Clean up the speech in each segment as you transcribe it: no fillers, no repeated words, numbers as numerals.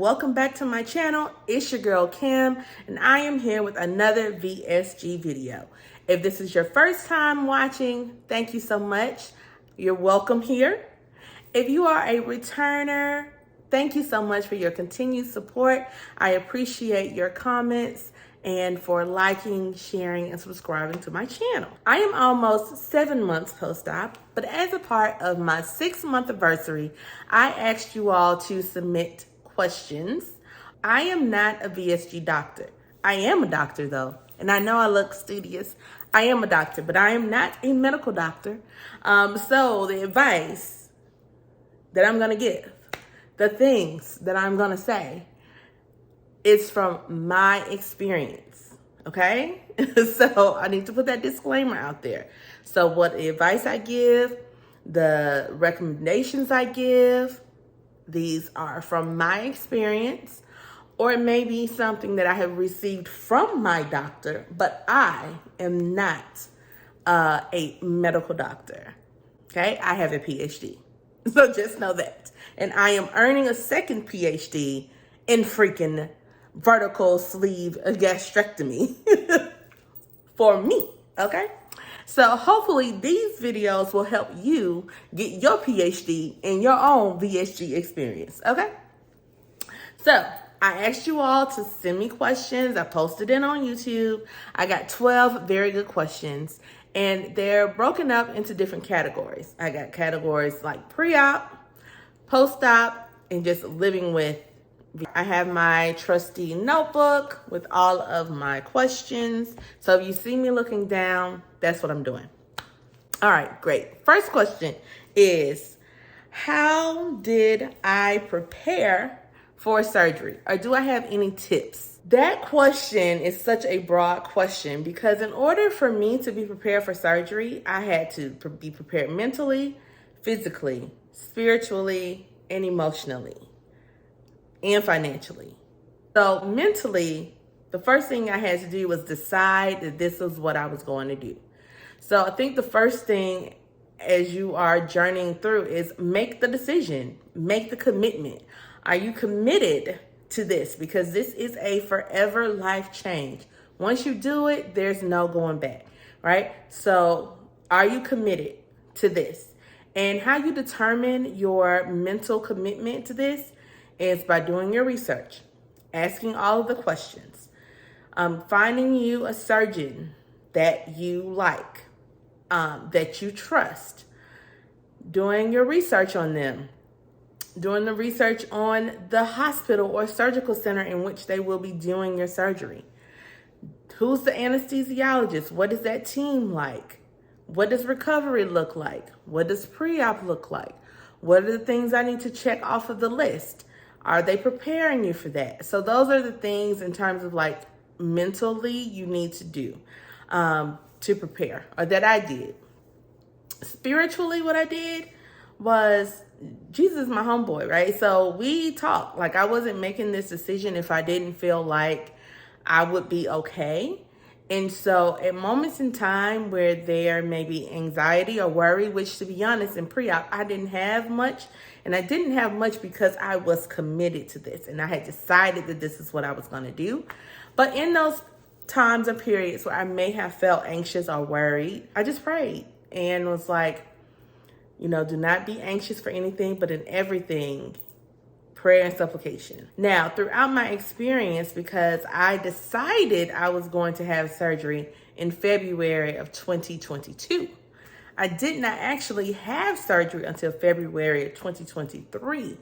welcome back to my channel. It's your girl Kim, and I am here with another VSG video. If this is your first time watching, thank you so much. You're welcome here. If you are a returner, thank you so much for your continued support. I appreciate your comments and for liking, sharing, and subscribing to my channel. I am almost 7 months post-op, but as a part of my 6-month anniversary, I asked you all to submit questions. I am not a VSG doctor. I am a doctor though, and I know I look studious. I am a doctor, but I am not a medical doctor. So the advice that I'm gonna give, the things that I'm gonna say, it's from my experience, okay? So I need to put that disclaimer out there. So what advice I give, the recommendations I give, these are from my experience, or it may be something that I have received from my doctor, but I am not a medical doctor, okay? I have a PhD, so just know that. And I am earning a second PhD in freaking vertical sleeve gastrectomy for me, okay? So hopefully these videos will help you get your PhD in your own VSG experience, okay? So I asked you all to send me questions. I posted it on YouTube. I got 12 very good questions, and they're broken up into different categories. I got categories like pre-op, post-op, and just living with. I have my trusty notebook with all of my questions. So if you see me looking down, that's what I'm doing. All right, great. First question is, how did I prepare for surgery? Or do I have any tips? That question is such a broad question because in order for me to be prepared for surgery, I had to be prepared mentally, physically, spiritually, and emotionally, and financially. So mentally, the first thing I had to do was decide that this was what I was going to do. So I think the first thing as you are journeying through is make the decision, make the commitment. Are you committed to this? Because this is a forever life change. Once you do it, there's no going back, right? So are you committed to this? And how you determine your mental commitment to this is by doing your research, asking all of the questions, finding you a surgeon that you like, that you trust, doing your research on them, doing the research on the hospital or surgical center in which they will be doing your surgery. Who's the anesthesiologist? What is that team like? What does recovery look like? What does pre-op look like? What are the things I need to check off of the list? Are they preparing you for that? So those are the things in terms of like mentally you need to do to prepare, or that I did. Spiritually, what I did was, Jesus is my homeboy, right? So we talked. Like I wasn't making this decision if I didn't feel like I would be okay. And so at moments in time where there may be anxiety or worry, which to be honest, in pre-op, I didn't have much. And I didn't have much because I was committed to this. And I had decided that this is what I was going to do. But in those times or periods where I may have felt anxious or worried, I just prayed and was like, you know, do not be anxious for anything, but in everything, prayer and supplication. Now, throughout my experience, because I decided I was going to have surgery in February of 2022, I did not actually have surgery until February of 2023.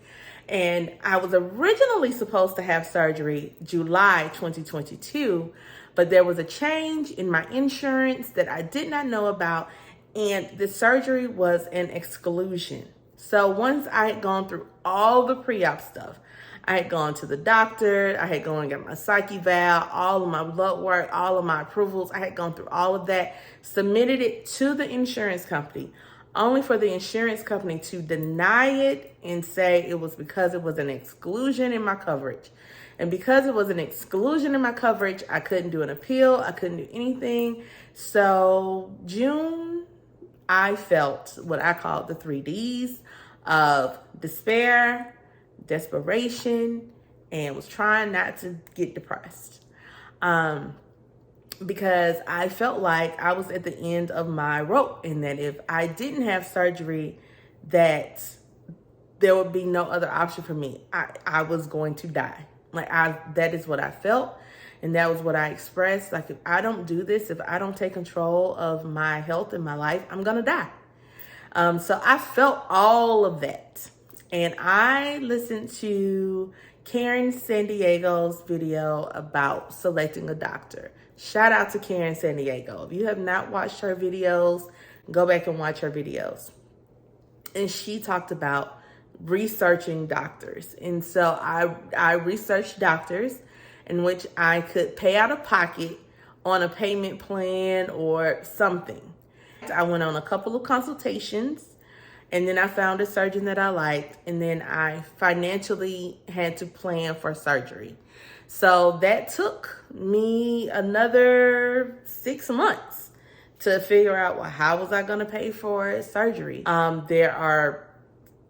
And I was originally supposed to have surgery July 2022, but there was a change in my insurance that I did not know about, and the surgery was an exclusion. So once I had gone through all the pre-op stuff, I had gone to the doctor, I had gone and got my psych eval, all of my blood work, all of my approvals, I had gone through all of that, submitted it to the insurance company, only for the insurance company to deny it and say it was because it was an exclusion in my coverage. And because it was an exclusion in my coverage, I couldn't do an appeal, I couldn't do anything. So June, I felt what I call the 3 Ds of despair, desperation, and was trying not to get depressed. Because I felt like I was at the end of my rope, and that if I didn't have surgery, that there would be no other option for me. I was going to die. That is what I felt. And that was what I expressed. Like, if I don't do this, if I don't take control of my health and my life, I'm going to die. So I felt all of that. And I listened to Karen San Diego's video about selecting a doctor. Shout out to Karen San Diego. If you have not watched her videos, go back and watch her videos. And she talked about researching doctors. And so I researched doctors in which I could pay out of pocket on a payment plan or something. I went on a couple of consultations, and then I found a surgeon that I liked, and then I financially had to plan for surgery. So that took me another 6 months to figure out, well, how was I going to pay for surgery? There are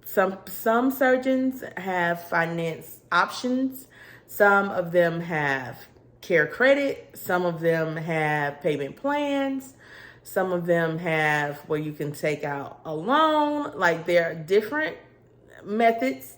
some surgeons have finance options. Some of them have care credit. Some of them have payment plans. Some of them have where you can take out a loan. Like, there are different methods.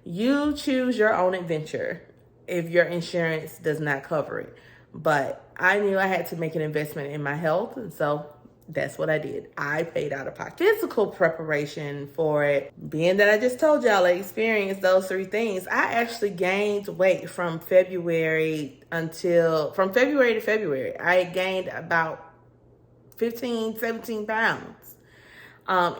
You choose your own adventure if your insurance does not cover it. But I knew I had to make an investment in my health, and so that's what I did. I paid out of pocket. Physical preparation for it, being that I just told y'all I experienced those 3 things, I actually gained weight from February to February. I gained about 15, 17 pounds.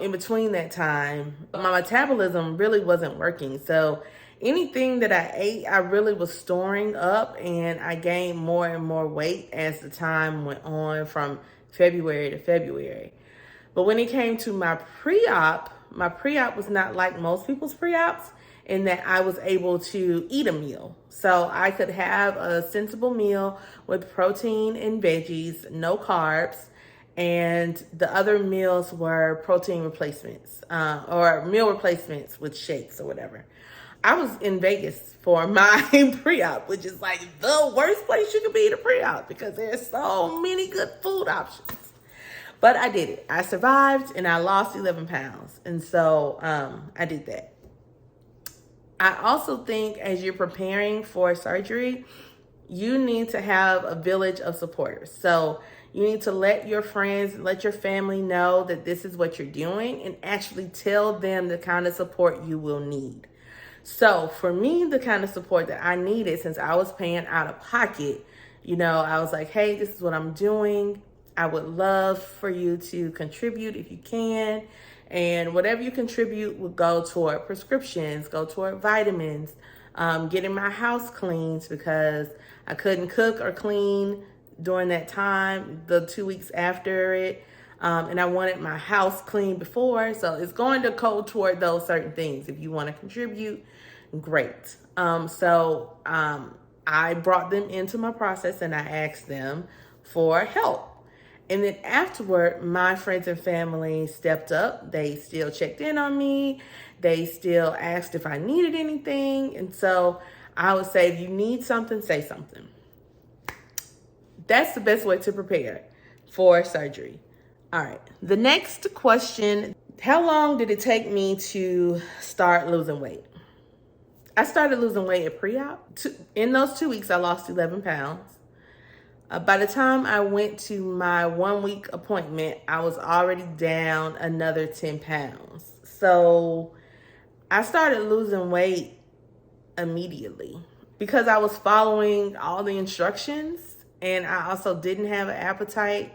In between that time, my metabolism really wasn't working. So anything that I ate, I really was storing up, and I gained more and more weight as the time went on from February to February. But when it came to my pre-op was not like most people's pre-ops, in that I was able to eat a meal. So I could have a sensible meal with protein and veggies, no carbs, and the other meals were protein replacements, or meal replacements with shakes or whatever. I was in Vegas for my pre-op, which is like the worst place you could be in a pre-op because there's so many good food options. But I did it. I survived, and I lost 11 pounds. And so I did that. I also think as you're preparing for surgery, you need to have a village of supporters. So you need to let your friends, let your family know that this is what you're doing, and actually tell them the kind of support you will need. So for me, the kind of support that I needed, since I was paying out of pocket, I was like, hey, this is what I'm doing. I would love for you to contribute if you can. And whatever you contribute would go toward prescriptions, go toward vitamins, getting my house cleaned because I couldn't cook or clean during that time, the 2 weeks after it. And I wanted my house clean before. So it's going to go toward those certain things. If you want to contribute, great. So I brought them into my process, and I asked them for help. And then afterward, my friends and family stepped up. They still checked in on me. They still asked if I needed anything. And so I would say, if you need something, say something. That's the best way to prepare for surgery. All right. The next question, how long did it take me to start losing weight? I started losing weight at pre-op. In those 2 weeks, I lost 11 pounds. By the time I went to my 1 week appointment, I was already down another 10 pounds. So I started losing weight immediately because I was following all the instructions, and I also didn't have an appetite.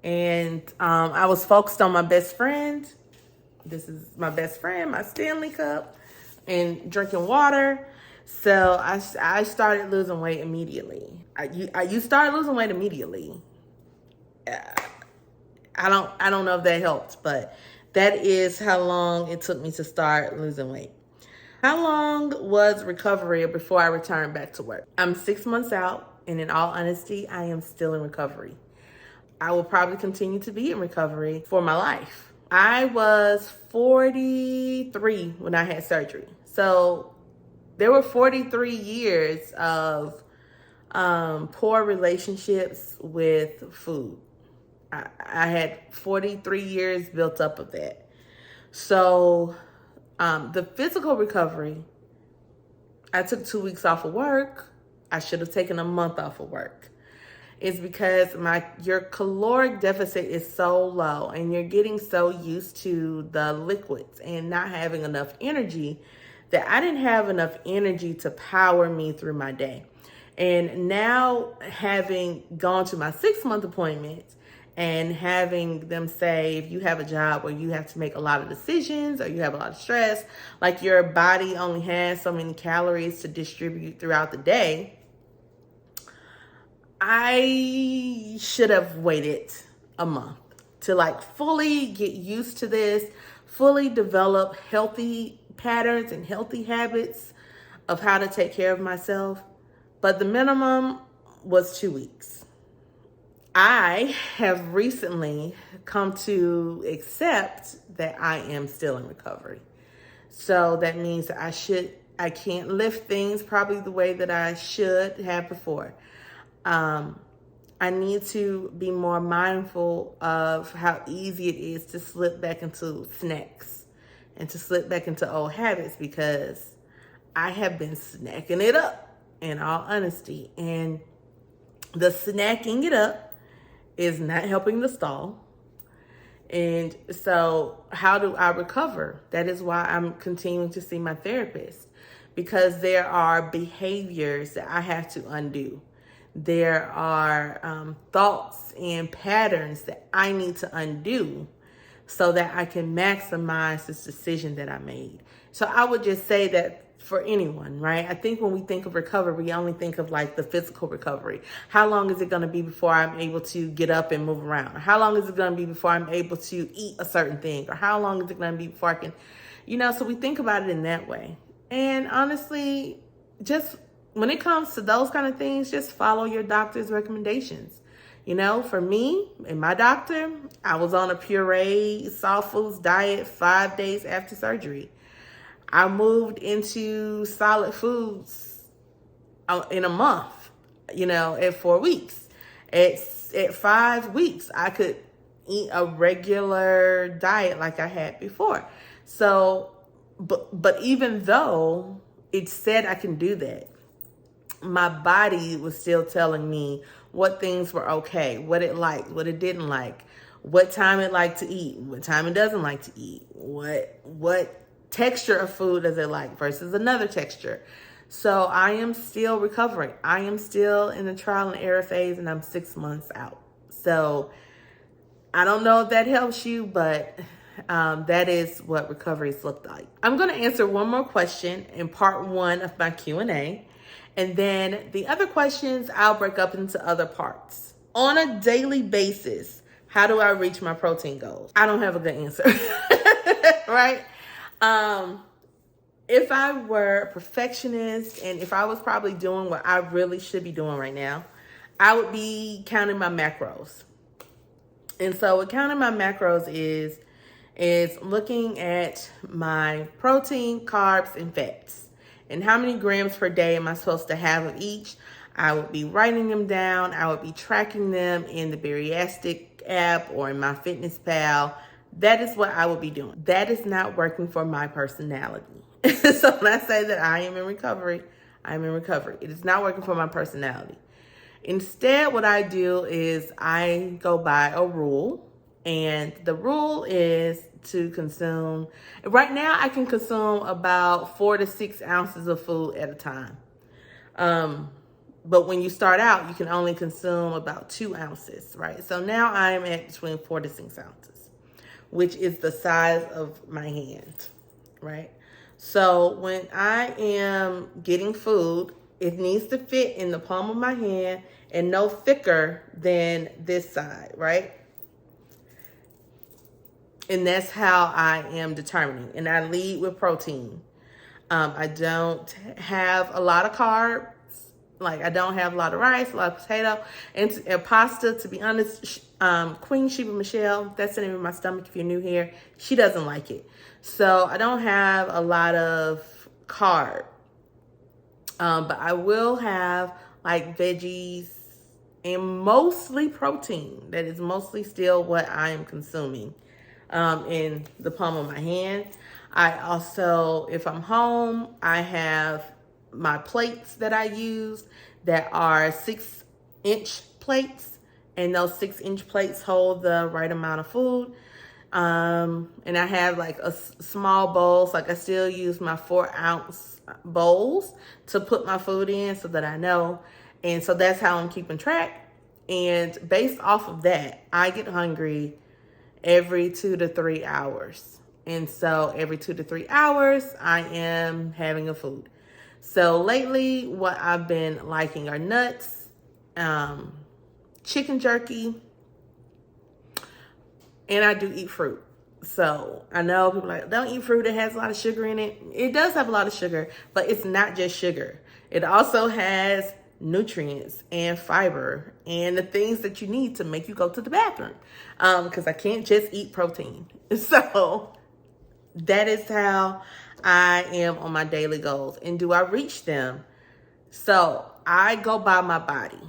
And I was focused on my best friend. This is my best friend, my Stanley cup, and drinking water. So I started losing weight immediately. You start losing weight immediately. I don't know if that helped, but that is how long it took me to start losing weight. How long was recovery before I returned back to work? I'm 6 months out, and in all honesty, I am still in recovery. I will probably continue to be in recovery for my life. I was 43 when I had surgery. So there were 43 years of poor relationships with food. I had 43 years built up of that. So the physical recovery, I took 2 weeks off of work. I should have taken a month off of work. It's because your caloric deficit is so low and you're getting so used to the liquids and not having enough energy that I didn't have enough energy to power me through my day. And now, having gone to my 6-month appointments and having them say, if you have a job where you have to make a lot of decisions or you have a lot of stress, like your body only has so many calories to distribute throughout the day, I should have waited a month to like fully get used to this, fully develop healthy patterns and healthy habits of how to take care of myself. But the minimum was 2 weeks. I have recently come to accept that I am still in recovery. So that means that I can't lift things probably the way that I should have before. I need to be more mindful of how easy it is to slip back into snacks and to slip back into old habits, because I have been snacking it up, in all honesty. And the snacking it up is not helping the stall. And so how do I recover? That is why I'm continuing to see my therapist, because there are behaviors that I have to undo. There are thoughts and patterns that I need to undo so that I can maximize this decision that I made. So I would just say that for anyone, right? I think when we think of recovery, we only think of like the physical recovery. How long is it going to be before I'm able to get up and move around? Or how long is it going to be before I'm able to eat a certain thing? Or how long is it going to be before I can, so we think about it in that way. And honestly, just when it comes to those kind of things, just follow your doctor's recommendations. For me and my doctor, I was on a puree, soft foods diet 5 days after surgery. I moved into solid foods in a month, at 4 weeks. At 5 weeks, I could eat a regular diet like I had before. So, but even though it said I can do that, my body was still telling me what things were okay, what it liked, what it didn't like, what time it liked to eat, what time it doesn't like to eat, what texture of food does it like versus another texture. So I am still recovering. I am still in the trial and error phase, and I'm 6 months out. So I don't know if that helps you, but that is what recovery's looked like. I'm going to answer one more question in part 1 of my Q&A. And then the other questions I'll break up into other parts. On a daily basis, how do I reach my protein goals? I don't have a good answer, right? If I were a perfectionist and if I was probably doing what I really should be doing right now, I would be counting my macros. And so what counting my macros is looking at my protein, carbs, and fats. And how many grams per day am I supposed to have of each? I would be writing them down. I would be tracking them in the Bariatric app or in my Fitness Pal. That is what I would be doing. That is not working for my personality. So when I say that I am in recovery, I'm in recovery. It is not working for my personality. Instead, what I do is I go by a rule. And the rule is to consume, right now I can consume about 4 to 6 ounces of food at a time. But when you start out, you can only consume about 2 ounces, right? So now I'm at between 4 to 6 ounces, which is the size of my hand, right? So when I am getting food, it needs to fit in the palm of my hand and no thicker than this side, right? And that's how I am determining. And I lead with protein. I don't have a lot of carbs. Like I don't have a lot of rice, a lot of potato, and pasta. To be honest, Queen Sheba Michelle, that's the name of my stomach if you're new here, she doesn't like it. So I don't have a lot of carb But I will have like veggies and mostly protein. That is mostly still what I am consuming in the palm of my hand. I also, if I'm home, I have my plates that I use that are 6-inch plates, and those 6-inch plates hold the right amount of food. And I have like small bowls. Like I still use my 4-ounce bowls to put my food in so that I know. And so that's how I'm keeping track. And based off of that, I get hungry every 2 to 3 hours. And so every 2 to 3 hours, I am having a food. So lately, what I've been liking are nuts, chicken jerky, and I do eat fruit. So I know people are like, don't eat fruit, it has a lot of sugar in it. It does have a lot of sugar, but it's not just sugar. It also has nutrients and fiber and the things that you need to make you go to the bathroom. Because I can't just eat protein. So that is how I am on my daily goals. And do I reach them? So I go by my body.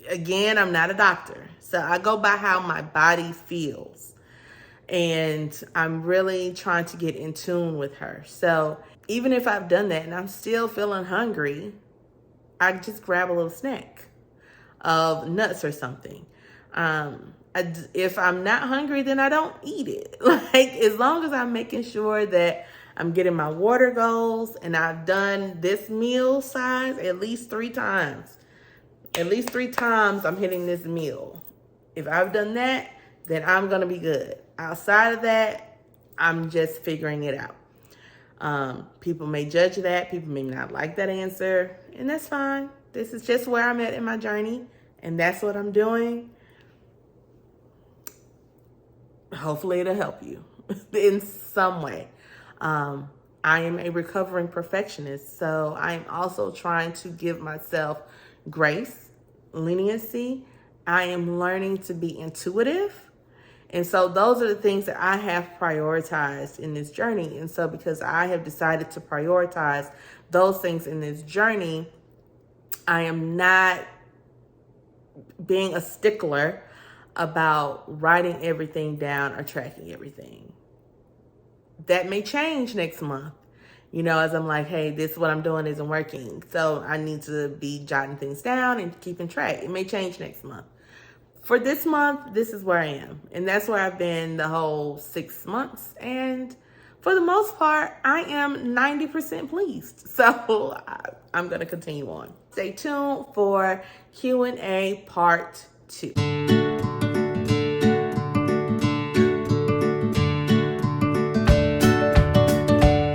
Again, I'm not a doctor. So I go by how my body feels. And I'm really trying to get in tune with her. So even if I've done that and I'm still feeling hungry, I just grab a little snack of nuts or something. If I'm not hungry, then I don't eat it. Like, as long as I'm making sure that I'm getting my water goals and I've done this meal size at least 3 times. At least 3 times I'm hitting this meal. If I've done that, then I'm going to be good. Outside of that, I'm just figuring it out. People may judge that. People may not like that answer. And that's fine. This is just where I'm at in my journey. And that's what I'm doing. Hopefully it'll help you in some way. I am a recovering perfectionist. So I'm also trying to give myself grace, leniency. I am learning to be intuitive. And so those are the things that I have prioritized in this journey. And so because I have decided to prioritize those things in this journey, I am not being a stickler about writing everything down or tracking everything. That may change next month. You know, as I'm like, hey, this is what I'm doing isn't working. So I need to be jotting things down and keeping track. It may change next month. For this month, this is where I am. And that's where I've been the whole 6 months. And for the most part, I am 90% pleased. So I'm going to continue on. Stay tuned for Q&A part 2.